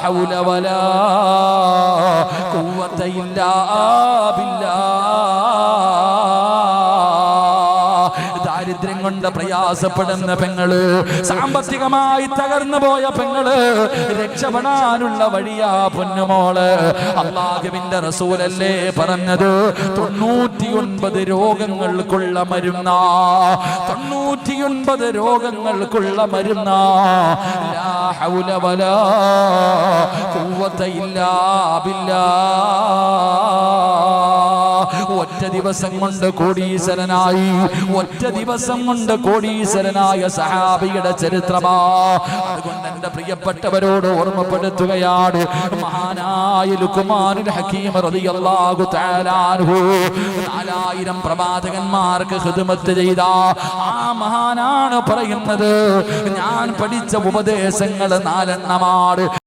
ഹൗല വലാ ഖുവത ഇല്ലാ ബില്ലാഹ്. ദാരിദ്ര്യം കൊണ്ട് പ്രയാസപ്പെടുന്ന പെങ്ങള്, സാമ്പത്തികമായി തകർന്നു പോയ പെങ്ങള്, രക്ഷപ്പെടാനുള്ള വഴിയാ പൊന്നുമോള്. അല്ലാഹുവിന്റെ റസൂലല്ലേ പറഞ്ഞത്, 99 രോഗങ്ങൾക്കുള്ള മരുന്നാ, 99 രോഗങ്ങൾക്കുള്ള മരുന്നാ. ലാ ഹൗല വലാ ഖുവത ഇല്ലാ ബില്ലാഹ്. ഒറ്റ ദിവസം കൊണ്ട് കോടീശ്വരനായി, ഒറ്റ ദിവസം കൊണ്ട് കോടീശ്വരനായ സഹാബിയുടെ ചരിത്രമാ. അതുകൊണ്ട് എന്റെ പ്രിയപ്പെട്ടവരോട് ഓർമ്മപ്പെടുത്തുകയാണ്, മഹാനായ ലുഖ്മാനുൽ ഹകീം റളിയല്ലാഹു തആല അൻഹു 4000 പ്രവാചകന്മാർക്ക് ഖിദ്മത്ത് ചെയ്ത ആ മഹാനാണ് പറയുന്നത്, ഞാൻ പഠിച്ച ഉപദേശങ്ങൾ 4 എണ്ണമാണ്.